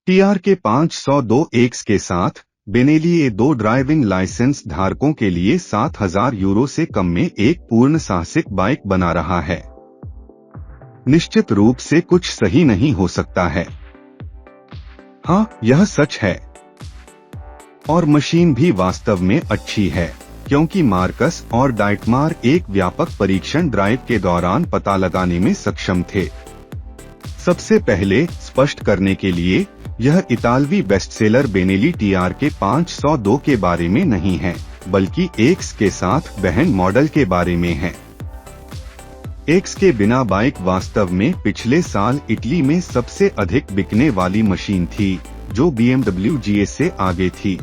TR के 502 x के साथ बेनेली ए2 ड्राइविंग लाइसेंस धारकों के लिए 7,000 यूरो से कम में एक पूर्ण साहसिक बाइक बना रहा है। निश्चित रूप से कुछ सही नहीं हो सकता है। हाँ, यह सच है। और मशीन भी वास्तव में अच्छी है, क्योंकि मार्कस और डाइटमार एक व्यापक परीक्षण ड्राइव के दौरान पता लगाने में सक्षम थे। सबसे पहले स्पष्ट करने के लिए, यह इतालवी बेस्टसेलर बेनेली TR के 502 के बारे में नहीं है, बल्कि एक्स के साथ बहन मॉडल के बारे में है। एक्स के बिना बाइक वास्तव में पिछले साल इटली में सबसे अधिक बिकने वाली मशीन थी, जो BMW GS से आगे थी।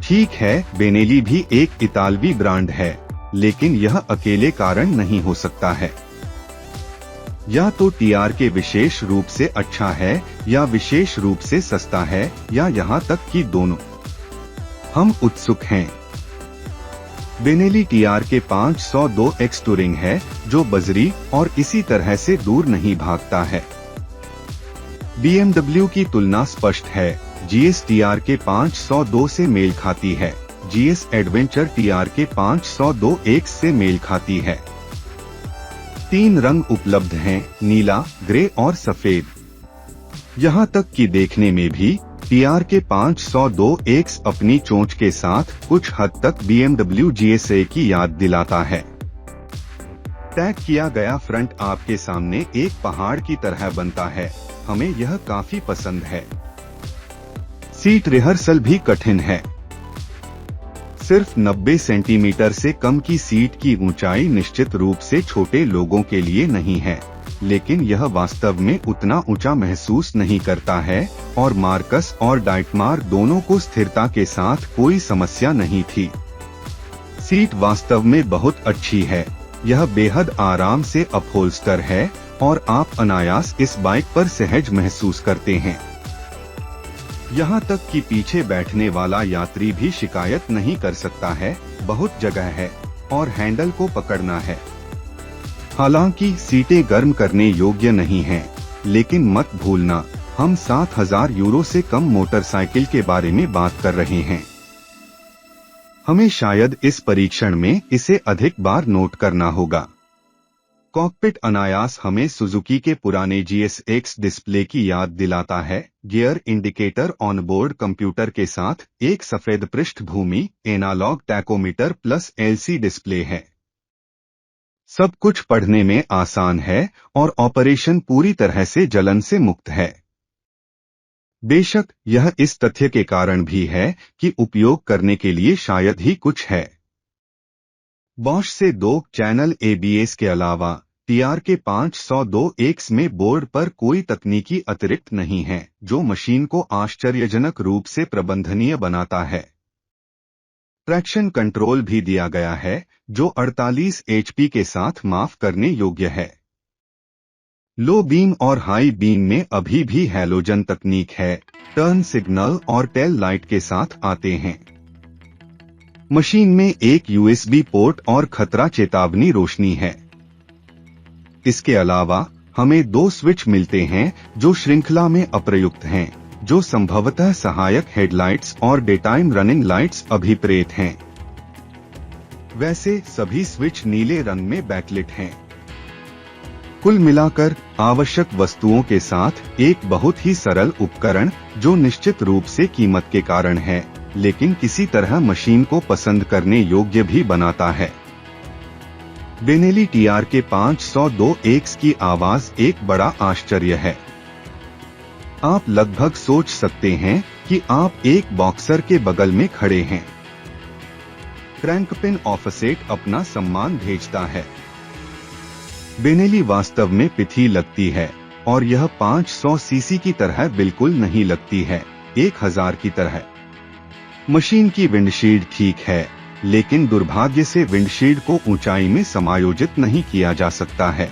ठीक है, बेनेली भी एक इतालवी ब्रांड है, लेकिन यह अकेले कारण नहीं हो सकता है। या तो TR के विशेष रूप से अच्छा है, या विशेष रूप से सस्ता है, या यहाँ तक कि दोनों। हम उत्सुक हैं। बेनेली TR के 502 एक्स टूरिंग है, जो बजरी और इसी तरह से दूर नहीं भागता है। BMW की तुलना स्पष्ट है। GS TR के 502 से मेल खाती है। GS एडवेंचर TR के 502 एक्स से मेल खाती है। 3 रंग उपलब्ध हैं, नीला, ग्रे और सफेद। यहाँ तक कि देखने में भी TR के 502 एक्स अपनी चोंच के साथ कुछ हद तक BMW GS की याद दिलाता है। टैग किया गया फ्रंट आपके सामने एक पहाड़ की तरह बनता है। हमें यह काफी पसंद है। सीट रिहर्सल भी कठिन है। सिर्फ 90 सेंटीमीटर से कम की सीट की ऊंचाई निश्चित रूप से छोटे लोगों के लिए नहीं है, लेकिन यह वास्तव में उतना ऊंचा महसूस नहीं करता है, और मार्कस और डाइटमार दोनों को स्थिरता के साथ कोई समस्या नहीं थी। सीट वास्तव में बहुत अच्छी है। यह बेहद आराम से अपहोल्स्टर है, और आप अनायास इस बाइक पर सहज महसूस करते हैं। यहाँ तक कि पीछे बैठने वाला यात्री भी शिकायत नहीं कर सकता है। बहुत जगह है, और हैंडल को पकड़ना है। हालांकि सीटें गर्म करने योग्य नहीं हैं, लेकिन मत भूलना, हम 7,000 यूरो से कम मोटरसाइकिल के बारे में बात कर रहे हैं। हमें शायद इस परीक्षण में इसे अधिक बार नोट करना होगा। कॉकपिट अनायास हमें सुजुकी के पुराने GSX डिस्प्ले की याद दिलाता है। गियर इंडिकेटर ऑनबोर्ड कंप्यूटर के साथ एक सफेद पृष्ठभूमि, analogue tachometer plus LC display है। सब कुछ पढ़ने में आसान है, और ऑपरेशन पूरी तरह से जलन से मुक्त है। बेशक यह इस तथ्य के कारण भी है कि उपयोग करने के लिए शायद ही कुछ है। बॉश से 2 चैनल ABS के अलावा TR के 502 एक्स में बोर्ड पर कोई तकनीकी अतिरिक्त नहीं है, जो मशीन को आश्चर्यजनक रूप से प्रबंधनीय बनाता है। ट्रैक्शन कंट्रोल भी दिया गया है, जो 48 HP के साथ माफ करने योग्य है। लो बीम और हाई बीम में अभी भी हैलोजन तकनीक है। टर्न सिग्नल और टेल लाइट के साथ आते हैं। मशीन में एक USB पोर्ट और खतरा चेतावनी रोशनी है। इसके अलावा हमें 2 स्विच मिलते हैं, जो श्रृंखला में अप्रयुक्त हैं, जो संभवतः सहायक हेडलाइट्स और डेटाइम रनिंग लाइट्स अभिप्रेत हैं। वैसे सभी स्विच नीले रंग में बैकलिट हैं। कुल मिलाकर आवश्यक वस्तुओं के साथ एक बहुत ही सरल उपकरण, जो निश्चित रूप से कीमत के कारण है, लेकिन किसी तरह मशीन को पसंद करने योग्य भी बनाता है। बेनेली TR के 502 एक्स की आवाज एक बड़ा आश्चर्य है। आप लगभग सोच सकते हैं कि आप एक बॉक्सर के बगल में खड़े हैं। क्रैंकपिन ऑफसेट अपना सम्मान भेजता है। बेनेली वास्तव में पिथी लगती है, और यह 500 सीसी की तरह बिल्कुल नहीं लगती है, 1000 की तरह। मशीन की विंडशील्ड ठीक है, लेकिन दुर्भाग्य से विंडशील्ड को ऊंचाई में समायोजित नहीं किया जा सकता है।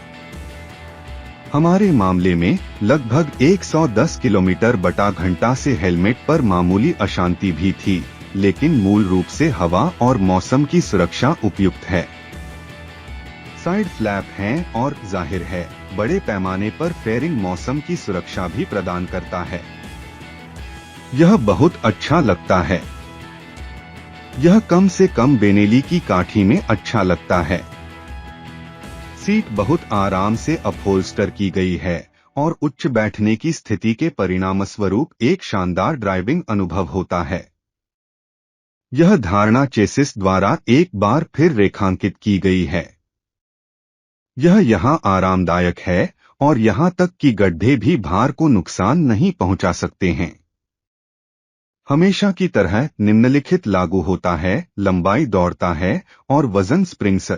हमारे मामले में लगभग 110 किलोमीटर बटा घंटा से हेलमेट पर मामूली अशांति भी थी, लेकिन मूल रूप से हवा और मौसम की सुरक्षा उपयुक्त है। साइड फ्लैप हैं और जाहिर है बड़े पैमाने पर फेयरिंग मौसम की सुरक्षा भी प्रदान करता है। यह बहुत अच्छा लगता है। यह कम से कम बेनेली की काठी में अच्छा लगता है। सीट बहुत आराम से अपहोल्स्टर की गई है और उच्च बैठने की स्थिति के परिणामस्वरूप एक शानदार ड्राइविंग अनुभव होता है। यह धारणा चेसिस द्वारा एक बार फिर रेखांकित की गई है। यह यहाँ आरामदायक है और यहाँ तक कि गड्ढे भी भार को नुकसान नहीं पहुंचा सकते हैं। हमेशा की तरह निम्नलिखित लागू होता है, लंबाई दौड़ता है और वजन स्प्रिंग्स।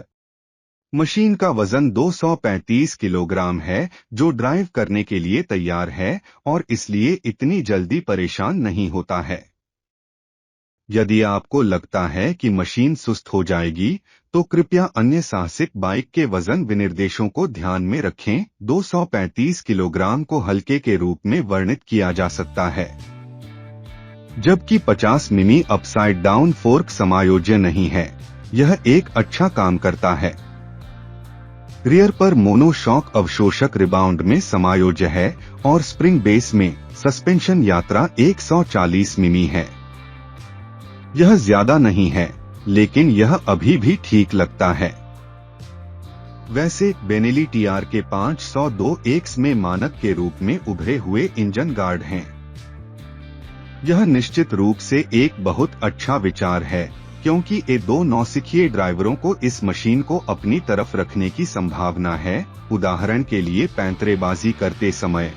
मशीन का वजन 235 किलोग्राम है, जो ड्राइव करने के लिए तैयार है और इसलिए इतनी जल्दी परेशान नहीं होता है। यदि आपको लगता है कि मशीन सुस्त हो जाएगी, तो कृपया अन्य साहसिक बाइक के वजन विनिर्देशों को ध्यान में रखें। 235 किलोग्राम को हल्के के रूप में वर्णित किया जा सकता है, जबकि 50 मिमी अपसाइड डाउन फोर्क समायोज्य नहीं है। यह एक अच्छा काम करता है। रियर पर मोनो शॉक अवशोषक रिबाउंड में समायोज्य है और स्प्रिंग बेस में सस्पेंशन यात्रा 140 मिमी है। यह ज्यादा नहीं है, लेकिन यह अभी भी ठीक लगता है। वैसे बेनेली TRK 502X में मानक के रूप में उभरे हुए इंजन गार्ड हैं। यह निश्चित रूप से एक बहुत अच्छा विचार है, क्योंकि ये दो नौसिखिए ड्राइवरों को इस मशीन को अपनी तरफ रखने की संभावना है। उदाहरण के लिए पैंतरेबाजी करते समय।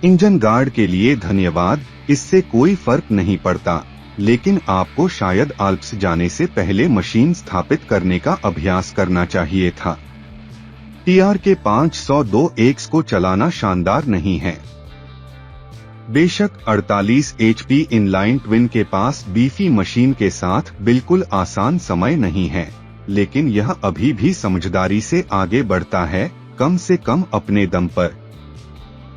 इंजन गार्ड के लिए धन्यवाद, इससे कोई फर्क नहीं पड़ता, लेकिन आपको शायद आल्प्स जाने से पहले मशीन स्थापित करने का अभ्यास करना चाहिए था। TRK 502X को चलाना शानदार नहीं है। बेशक 48 HP इनलाइन ट्विन के पास बीफी मशीन के साथ बिल्कुल आसान समय नहीं है, लेकिन यह अभी भी समझदारी से आगे बढ़ता है, कम से कम अपने दम पर।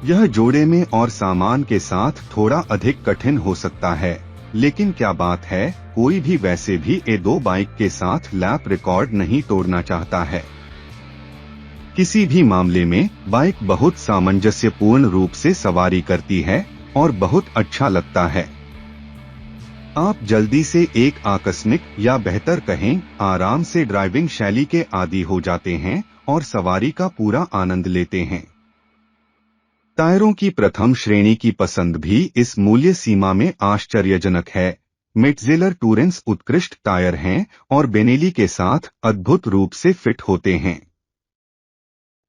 यह जोड़े में और सामान के साथ थोड़ा अधिक कठिन हो सकता है, लेकिन क्या बात है, कोई भी वैसे भी ये दो बाइक के साथ लैप रिकॉर्ड नहीं तोड़ना चाहता है। किसी भी मामले में बाइक बहुत सामंजस्यपूर्ण रूप से सवारी करती है और बहुत अच्छा लगता है। आप जल्दी से एक आकस्मिक या बेहतर कहें आराम से ड्राइविंग शैली के आदी हो जाते हैं और सवारी का पूरा आनंद लेते हैं। टायरों की प्रथम श्रेणी की पसंद भी इस मूल्य सीमा में आश्चर्यजनक है। मेटजेलर टूरेंस उत्कृष्ट टायर हैं और बेनेली के साथ अद्भुत रूप से फिट होते हैं।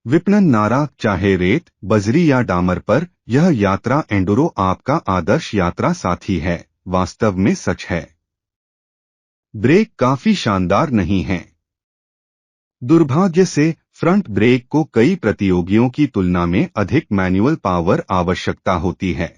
विपणन नारा, चाहे रेत, बजरी या डामर पर, यह यात्रा एंडुरो आपका आदर्श यात्रा साथी है, वास्तव में सच है। ब्रेक काफी शानदार नहीं हैं। दुर्भाग्य से फ्रंट ब्रेक को कई प्रतियोगियों की तुलना में अधिक मैनुअल पावर आवश्यकता होती है।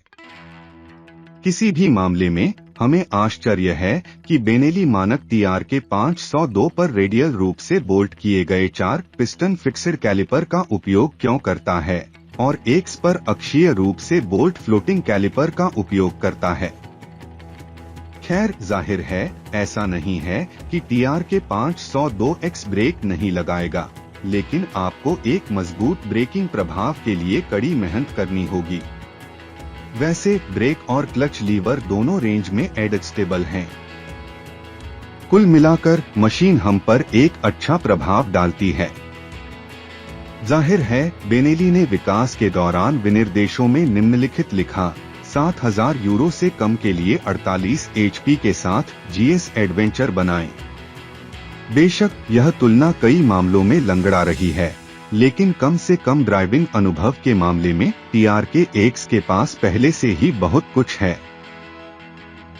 किसी भी मामले में हमें आश्चर्य है कि बेनेली मानक TRK 502 पर रेडियल रूप से बोल्ट किए गए 4 पिस्टन फिक्स्ड कैलिपर का उपयोग क्यों करता है और X पर अक्षीय रूप से बोल्ट फ्लोटिंग कैलिपर का उपयोग करता है। खैर, जाहिर है ऐसा नहीं है कि TRK 502X ब्रेक नहीं लगाएगा, लेकिन आपको एक मजबूत ब्रेकिंग प्रभाव के लिए कड़ी मेहनत करनी होगी। वैसे ब्रेक और क्लच लीवर दोनों रेंज में एडजस्टेबल हैं। कुल मिलाकर मशीन हम पर एक अच्छा प्रभाव डालती है। जाहिर है बेनेली ने विकास के दौरान विनिर्देशों में निम्नलिखित लिखा: 7,000 यूरो से कम के लिए 48 HP के साथ GS एडवेंचर बनाएं। बेशक यह तुलना कई मामलों में लंगड़ा रही है, लेकिन कम से कम ड्राइविंग अनुभव के मामले में TRK X के पास पहले से ही बहुत कुछ है।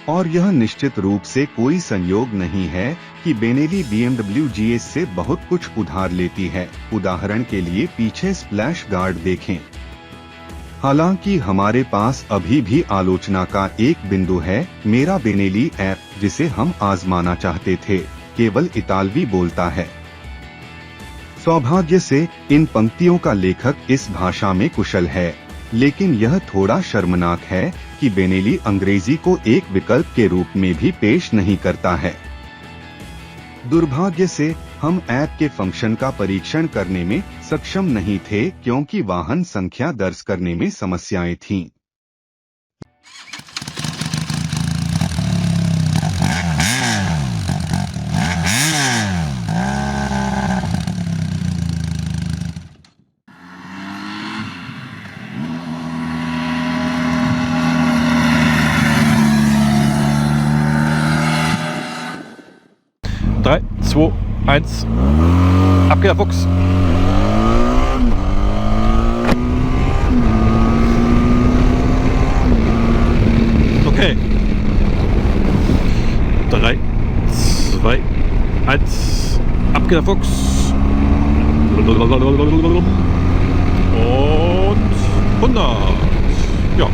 और यह निश्चित रूप से कोई संयोग नहीं है कि बेनेली BMW GS से बहुत कुछ उधार लेती है। उदाहरण के लिए पीछे स्प्लैश गार्ड देखें। हालांकि हमारे पास अभी भी आलोचना का एक बिंदु है। मेरा बेनेली ऐप, जिसे हम आजमाना चाहते थे, केवल इतालवी बोलता है। सौभाग्य से इन पंक्तियों का लेखक इस भाषा में कुशल है, लेकिन यह थोड़ा शर्मनाक है कि बेनेली अंग्रेजी को एक विकल्प के रूप में भी पेश नहीं करता है। दुर्भाग्य से हम ऐप के फंक्शन का परीक्षण करने में सक्षम नहीं थे, क्योंकि वाहन संख्या दर्ज करने में समस्याएं थीं। 1. Ab geht der Fuchs. Okay. 3, 2, 1. Ab geht der Fuchs. Und 100. Ja.